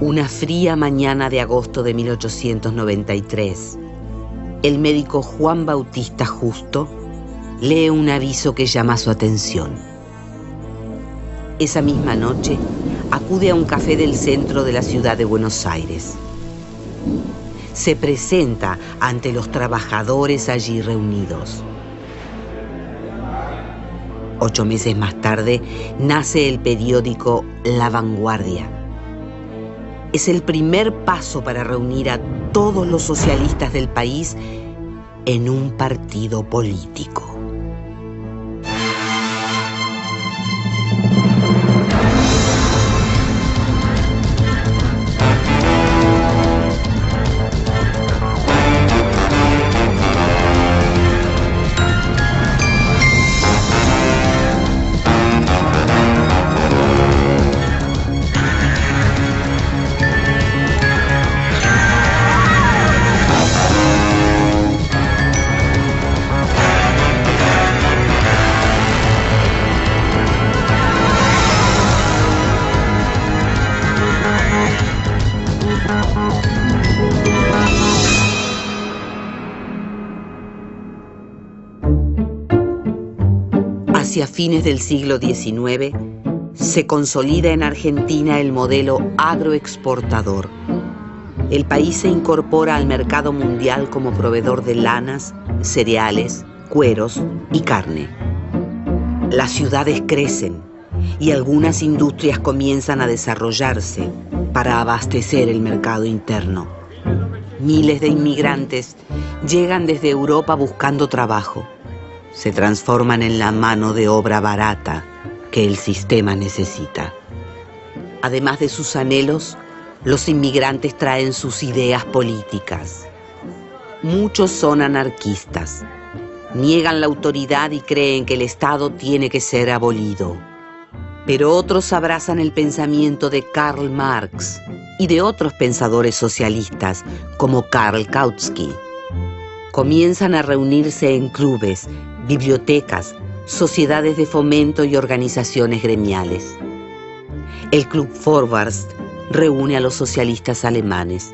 Una fría mañana de agosto de 1893, el médico Juan Bautista Justo lee un aviso que llama su atención. Esa misma noche, acude a un café del centro de la ciudad de Buenos Aires. Se presenta ante los trabajadores allí reunidos. 8 meses más tarde, nace el periódico La Vanguardia. Es el primer paso para reunir a todos los socialistas del país en un partido político. Hacia fines del siglo XIX, se consolida en Argentina el modelo agroexportador. El país se incorpora al mercado mundial como proveedor de lanas, cereales, cueros y carne. Las ciudades crecen y algunas industrias comienzan a desarrollarse para abastecer el mercado interno. Miles de inmigrantes llegan desde Europa buscando trabajo. Se transforman en la mano de obra barata que el sistema necesita. Además de sus anhelos, los inmigrantes traen sus ideas políticas. Muchos son anarquistas. Niegan la autoridad y creen que el Estado tiene que ser abolido. Pero otros abrazan el pensamiento de Karl Marx y de otros pensadores socialistas como Karl Kautsky. Comienzan a reunirse en clubes, bibliotecas, sociedades de fomento y organizaciones gremiales. El Club Vorwärts reúne a los socialistas alemanes,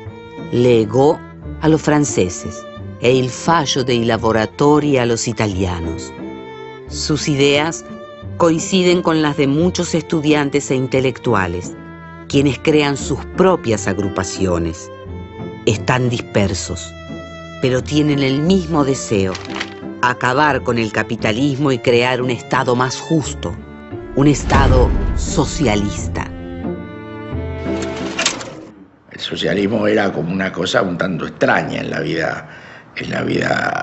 L'Ego a los franceses e Il Fallo dei Lavoratori a los italianos. Sus ideas coinciden con las de muchos estudiantes e intelectuales, quienes crean sus propias agrupaciones. Están dispersos, pero tienen el mismo deseo: acabar con el capitalismo y crear un Estado más justo, un Estado socialista. El socialismo era como una cosa un tanto extraña en la vida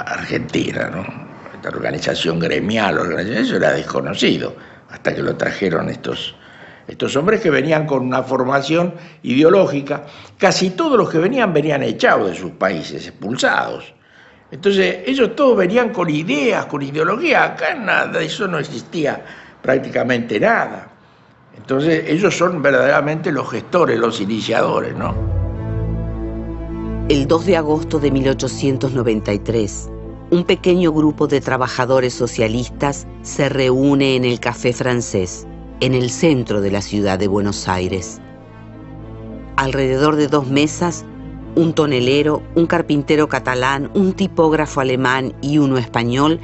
argentina, ¿no? Esta organización gremial, eso era desconocido, hasta que lo trajeron estos hombres que venían con una formación ideológica. Casi todos los que venían echados de sus países, expulsados. Entonces ellos todos venían con ideas, con ideología. Acá nada de eso no existía, prácticamente nada. Entonces ellos son verdaderamente los gestores, los iniciadores, ¿no? El 2 de agosto de 1893, un pequeño grupo de trabajadores socialistas se reúne en el Café Francés, en el centro de la ciudad de Buenos Aires. Alrededor de 2 mesas, un tonelero, un carpintero catalán, un tipógrafo alemán y uno español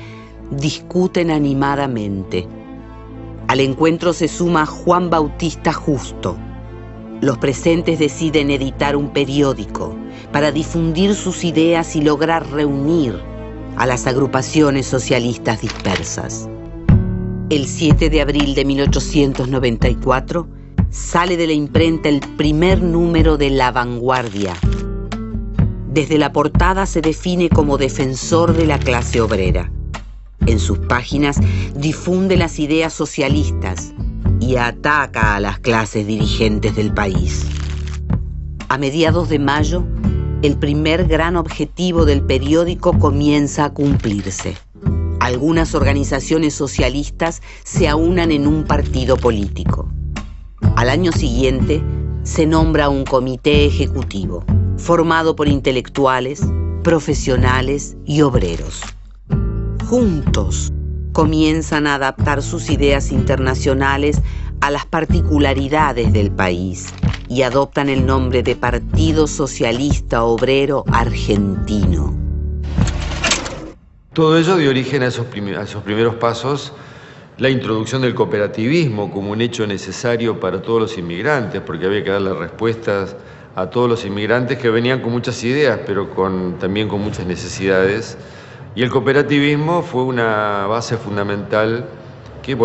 discuten animadamente. Al encuentro se suma Juan Bautista Justo. Los presentes deciden editar un periódico para difundir sus ideas y lograr reunir a las agrupaciones socialistas dispersas. El 7 de abril de 1894 sale de la imprenta el primer número de La Vanguardia. Desde la portada se define como defensor de la clase obrera. En sus páginas difunde las ideas socialistas y ataca a las clases dirigentes del país. A mediados de mayo, el primer gran objetivo del periódico comienza a cumplirse. Algunas organizaciones socialistas se aunan en un partido político. Al año siguiente, se nombra un comité ejecutivo, formado por intelectuales, profesionales y obreros. Juntos, comienzan a adaptar sus ideas internacionales a las particularidades del país y adoptan el nombre de Partido Socialista Obrero Argentino. Todo ello dio origen a esos primeros pasos, la introducción del cooperativismo como un hecho necesario para todos los inmigrantes, porque había que darle respuestas a todos los inmigrantes que venían con muchas ideas, pero también con muchas necesidades. Y el cooperativismo fue una base fundamental que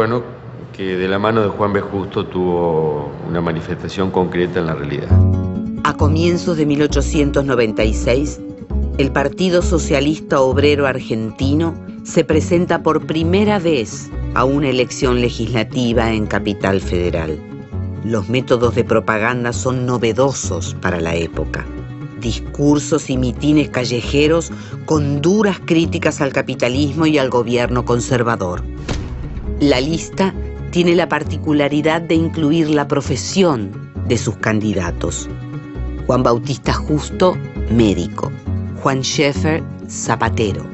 de la mano de Juan B. Justo tuvo una manifestación concreta en la realidad. A comienzos de 1896, el Partido Socialista Obrero Argentino se presenta por primera vez a una elección legislativa en Capital Federal. Los métodos de propaganda son novedosos para la época. Discursos y mitines callejeros con duras críticas al capitalismo y al gobierno conservador. La lista tiene la particularidad de incluir la profesión de sus candidatos. Juan Bautista Justo, médico. Juan Schaeffer, zapatero.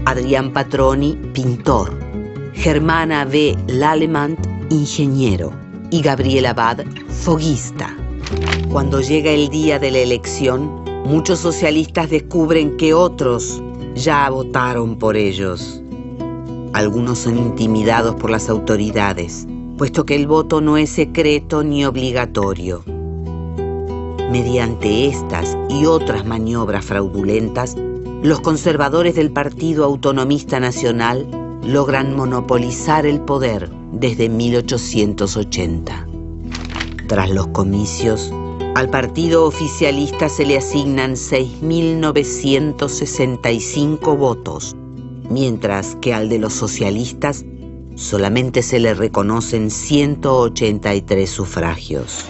Adrián Patroni, pintor. Germana B. Lallemand, ingeniero. Y Gabriel Abad, foguista. Cuando llega el día de la elección, muchos socialistas descubren que otros ya votaron por ellos. Algunos son intimidados por las autoridades, puesto que el voto no es secreto ni obligatorio. Mediante estas y otras maniobras fraudulentas, los conservadores del Partido Autonomista Nacional logran monopolizar el poder desde 1880. Tras los comicios, al partido oficialista se le asignan 6.965 votos, mientras que al de los socialistas solamente se le reconocen 183 sufragios.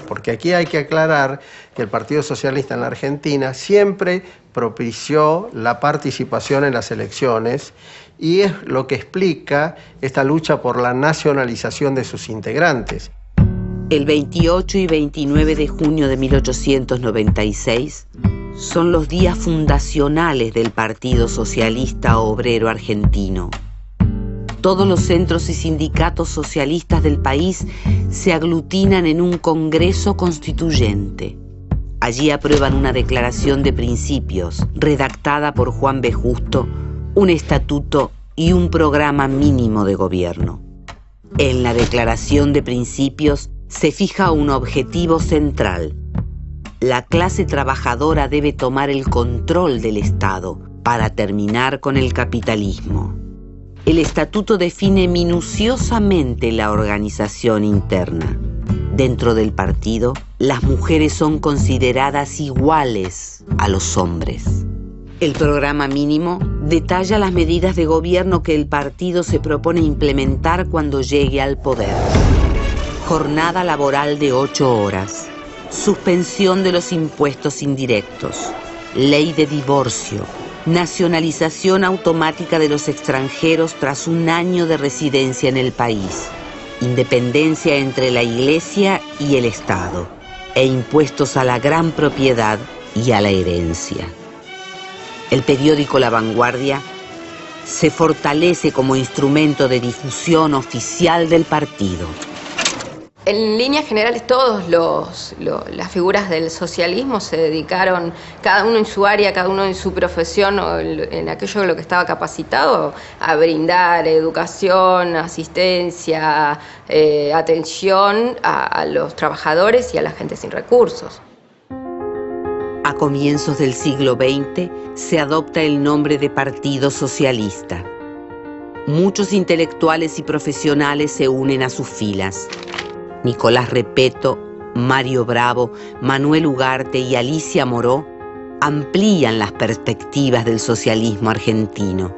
Porque aquí hay que aclarar que el Partido Socialista en la Argentina siempre propició la participación en las elecciones y es lo que explica esta lucha por la nacionalización de sus integrantes. El 28 y 29 de junio de 1896 son los días fundacionales del Partido Socialista Obrero Argentino. Todos los centros y sindicatos socialistas del país se aglutinan en un congreso constituyente. Allí aprueban una declaración de principios redactada por Juan B. Justo, un estatuto y un programa mínimo de gobierno. En la declaración de principios se fija un objetivo central. La clase trabajadora debe tomar el control del Estado para terminar con el capitalismo. El estatuto define minuciosamente la organización interna. Dentro del partido, las mujeres son consideradas iguales a los hombres. El programa mínimo detalla las medidas de gobierno que el partido se propone implementar cuando llegue al poder. Jornada laboral de 8 horas, suspensión de los impuestos indirectos, ley de divorcio, nacionalización automática de los extranjeros tras un año de residencia en el país, independencia entre la Iglesia y el Estado, e impuestos a la gran propiedad y a la herencia. El periódico La Vanguardia se fortalece como instrumento de difusión oficial del partido. En líneas generales, todas las figuras del socialismo se dedicaron, cada uno en su área, cada uno en su profesión, o en aquello en lo que estaba capacitado, a brindar educación, asistencia, atención a los trabajadores y a la gente sin recursos. A comienzos del siglo XX se adopta el nombre de Partido Socialista. Muchos intelectuales y profesionales se unen a sus filas. Nicolás Repetto, Mario Bravo, Manuel Ugarte y Alicia Moró amplían las perspectivas del socialismo argentino.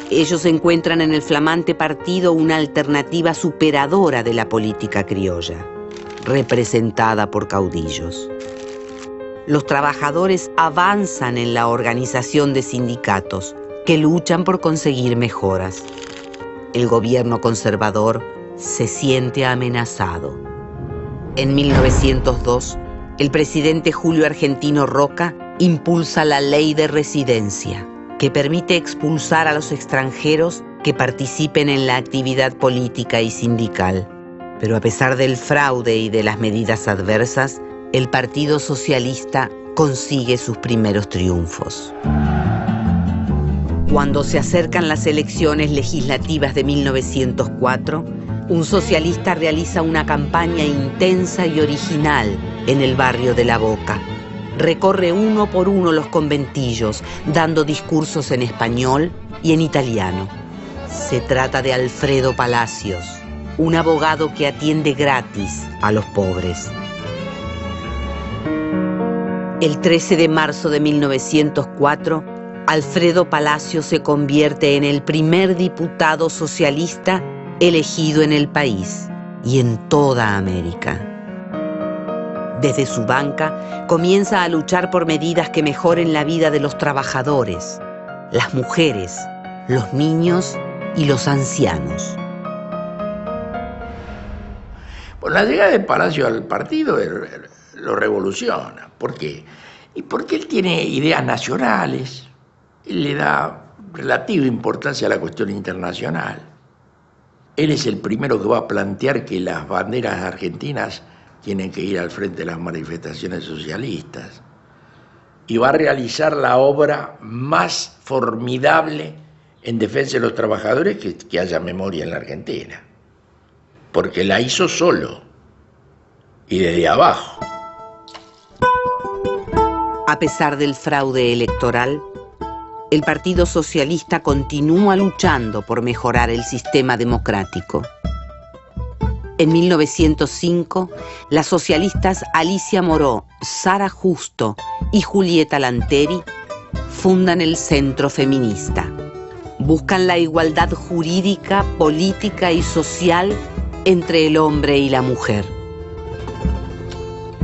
Ellos encuentran en el flamante partido una alternativa superadora de la política criolla, representada por caudillos. Los trabajadores avanzan en la organización de sindicatos que luchan por conseguir mejoras. El gobierno conservador se siente amenazado. En 1902, el presidente Julio Argentino Roca impulsa la ley de residencia, que permite expulsar a los extranjeros que participen en la actividad política y sindical. Pero a pesar del fraude y de las medidas adversas, el Partido Socialista consigue sus primeros triunfos. Cuando se acercan las elecciones legislativas de 1904, un socialista realiza una campaña intensa y original en el barrio de La Boca. Recorre uno por uno los conventillos, dando discursos en español y en italiano. Se trata de Alfredo Palacios, un abogado que atiende gratis a los pobres. El 13 de marzo de 1904, Alfredo Palacios se convierte en el primer diputado socialista elegido en el país y en toda América. Desde su banca comienza a luchar por medidas que mejoren la vida de los trabajadores, las mujeres, los niños y los ancianos. Bueno, la llegada de Palacio al partido lo revoluciona. ¿Por qué? Y porque él tiene ideas nacionales, él le da relativa importancia a la cuestión internacional. Él es el primero que va a plantear que las banderas argentinas tienen que ir al frente de las manifestaciones socialistas. Y va a realizar la obra más formidable en defensa de los trabajadores que haya memoria en la Argentina. Porque la hizo solo y desde abajo. A pesar del fraude electoral, el Partido Socialista continúa luchando por mejorar el sistema democrático. En 1905, las socialistas Alicia Moró, Sara Justo y Julieta Lanteri fundan el Centro Feminista. Buscan la igualdad jurídica, política y social entre el hombre y la mujer.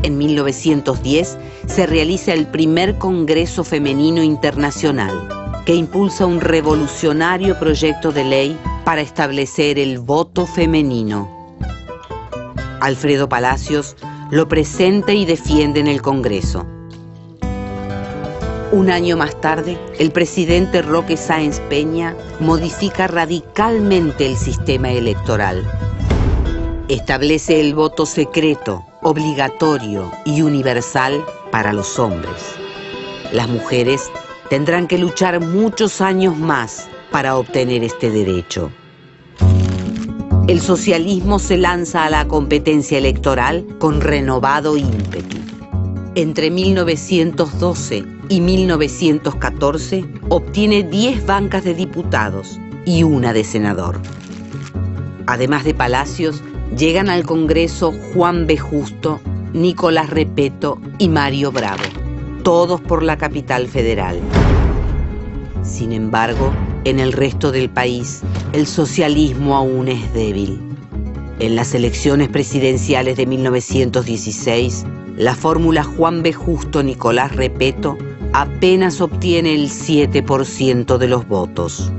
En 1910 se realiza el primer Congreso Femenino Internacional, que impulsa un revolucionario proyecto de ley para establecer el voto femenino. Alfredo Palacios lo presenta y defiende en el Congreso. Un año más tarde, el presidente Roque Sáenz Peña modifica radicalmente el sistema electoral. Establece el voto secreto, obligatorio y universal para los hombres. Las mujeres tendrán que luchar muchos años más para obtener este derecho. El socialismo se lanza a la competencia electoral con renovado ímpetu. Entre 1912 y 1914 obtiene 10 bancas de diputados y una de senador. Además de Palacios, llegan al Congreso Juan B. Justo, Nicolás Repetto y Mario Bravo, todos por la capital federal. Sin embargo, en el resto del país, el socialismo aún es débil. En las elecciones presidenciales de 1916, la fórmula Juan B. Justo-Nicolás Repetto apenas obtiene el 7% de los votos.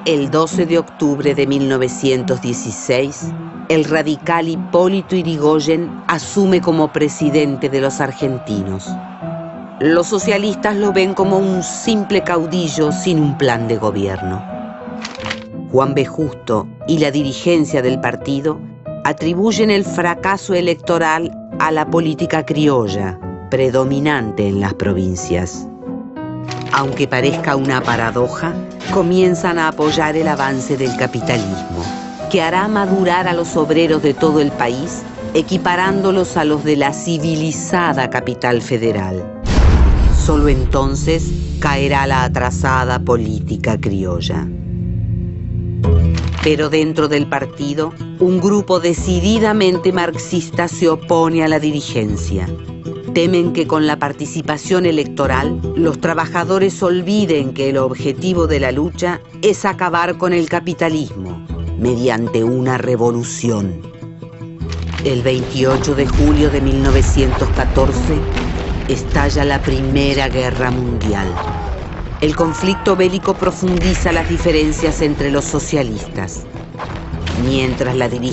El 12 de octubre de 1916, el radical Hipólito Yrigoyen asume como presidente de los argentinos. Los socialistas lo ven como un simple caudillo sin un plan de gobierno. Juan B. Justo y la dirigencia del partido atribuyen el fracaso electoral a la política criolla, predominante en las provincias. Aunque parezca una paradoja, comienzan a apoyar el avance del capitalismo, que hará madurar a los obreros de todo el país, equiparándolos a los de la civilizada capital federal. Solo entonces caerá la atrasada política criolla. Pero dentro del partido, un grupo decididamente marxista se opone a la dirigencia. Temen que con la participación electoral, los trabajadores olviden que el objetivo de la lucha es acabar con el capitalismo mediante una revolución. El 28 de julio de 1914 estalla la Primera Guerra Mundial. El conflicto bélico profundiza las diferencias entre los socialistas. Mientras la dirigencia